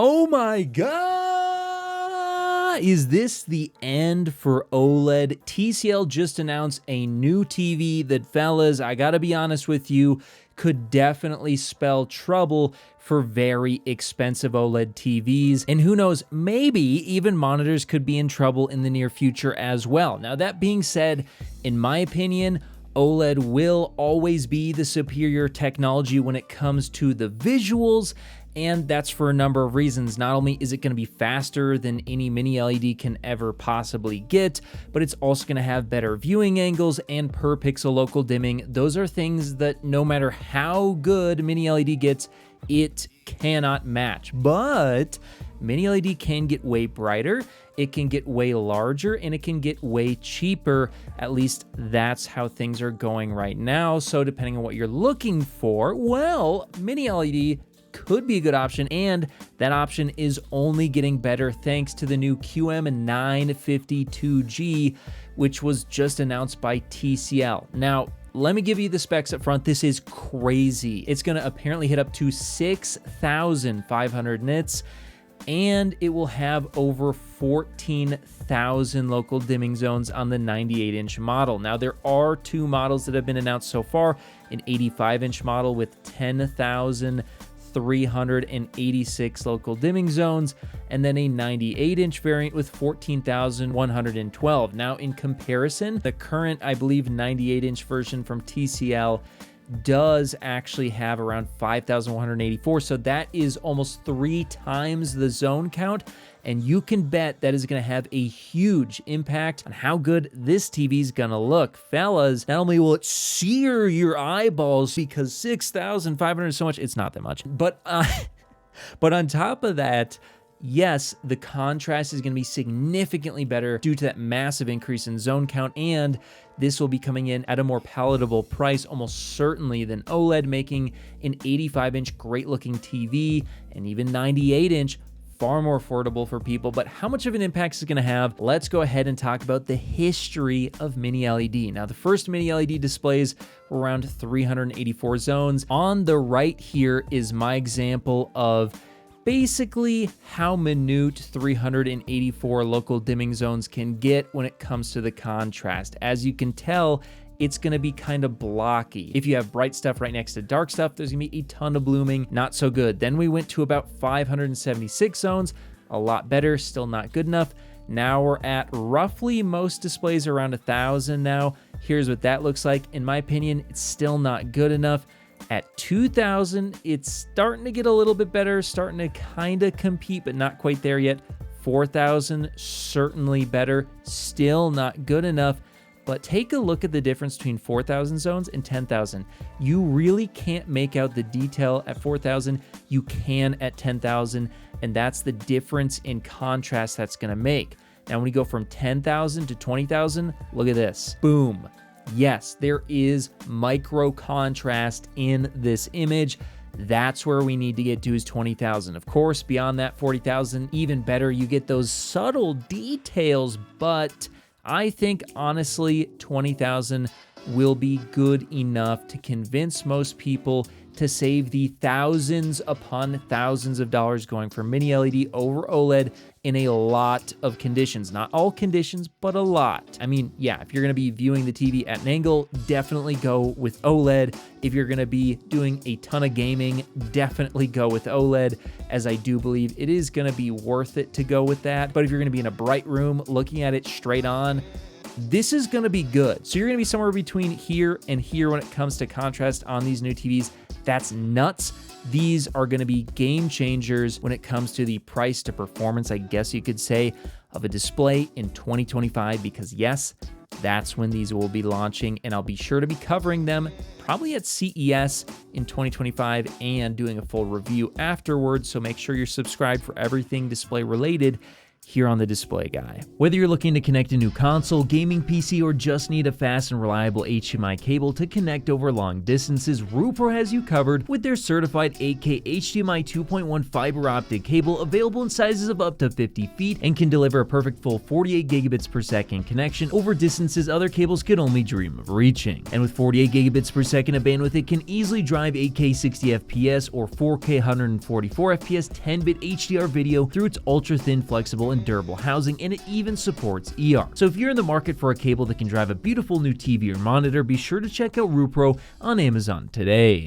Oh my God! Is this the end for OLED? TCL just announced a new TV that, fellas, I gotta be honest with you, could definitely spell trouble for very expensive OLED TVs. And who knows, maybe even monitors could be in trouble in the near future as well. Now, that being said, in my opinion, OLED will always be the superior technology when it comes to the visuals, and that's for a number of reasons. Not only is it going to be faster than any Mini LED can ever possibly get, but it's also going to have better viewing angles and per pixel local dimming. Those are things that no matter how good Mini LED gets, it cannot match. But Mini LED can get way brighter, it can get way larger, and it can get way cheaper. At least that's how things are going right now. So depending on what you're looking for, well, Mini LED could be a good option, and that option is only getting better thanks to the new QM952G, which was just announced by TCL. Now, let me give you the specs up front. This is crazy. It's going to apparently hit up to 6,500 nits, and it will have over 14,000 local dimming zones on the 98-inch model. Now, there are two models that have been announced so far, an 85-inch model with 10,386 local dimming zones, and then a 98-inch variant with 14,112. Now, in comparison, the current, I believe, 98-inch version from TCL does actually have around 5,184, so that is almost 3 times the zone count, and you can bet that is going to have a huge impact on how good this TV is going to look. Fellas, not only will it sear your eyeballs because 6,500 is so much, it's not that much, but on top of that, yes, the contrast is going to be significantly better due to that massive increase in zone count, and this will be coming in at a more palatable price, almost certainly, than OLED, making an 85-inch great-looking TV and even 98-inch far more affordable for people. But how much of an impact is it going to have? Let's go ahead and talk about the history of Mini LED. Now, the first Mini LED displays were around 384 zones. On the right here is my example of basically how minute 384 local dimming zones can get when it comes to the contrast. As you can tell, it's going to be kind of blocky. If you have bright stuff right next to dark stuff, there's going to be a ton of blooming. Not so good. Then we went to about 576 zones, a lot better, still not good enough. Now we're at roughly, most displays around 1,000 now. Here's what that looks like. In my opinion, it's still not good enough. At 2,000, it's starting to get a little bit better, starting to kind of compete, but not quite there yet. 4,000, certainly better, still not good enough. But take a look at the difference between 4,000 zones and 10,000. You really can't make out the detail at 4,000. You can at 10,000, and that's the difference in contrast that's going to make. Now, when we go from 10,000 to 20,000, look at this. Boom. Yes, there is micro contrast in this image. That's where we need to get to, is 20,000. Of course, beyond that, 40,000, even better. You get those subtle details, but I think, honestly, 20,000 will be good enough to convince most people to save the thousands upon thousands of dollars going for Mini LED over OLED in a lot of conditions. Not all conditions, but a lot. I mean, yeah, if you're going to be viewing the TV at an angle, definitely go with OLED. If you're going to be doing a ton of gaming, definitely go with OLED, as I do believe it is going to be worth it to go with that. But if you're going to be in a bright room looking at it straight on, this is going to be good. So you're going to be somewhere between here and here when it comes to contrast on these new TVs. That's nuts. These are going to be game changers when it comes to the price to performance, I guess you could say, of a display in 2025, because yes, that's when these will be launching, and I'll be sure to be covering them probably at CES in 2025 and doing a full review afterwards. So make sure you're subscribed for everything display related here on the display guy. Whether you're looking to connect a new console, gaming PC, or just need a fast and reliable HDMI cable to connect over long distances, Rupro has you covered with their certified 8K HDMI 2.1 fiber optic cable, available in sizes of up to 50 feet and can deliver a perfect full 48 gigabits per second connection over distances other cables could only dream of reaching. And with 48 gigabits per second of bandwidth, it can easily drive 8K 60 FPS or 4K 144 FPS 10-bit HDR video through its ultra-thin, flexible, and durable housing, and it even supports ER. So if you're in the market for a cable that can drive a beautiful new TV or monitor, be sure to check out Rupro on Amazon today.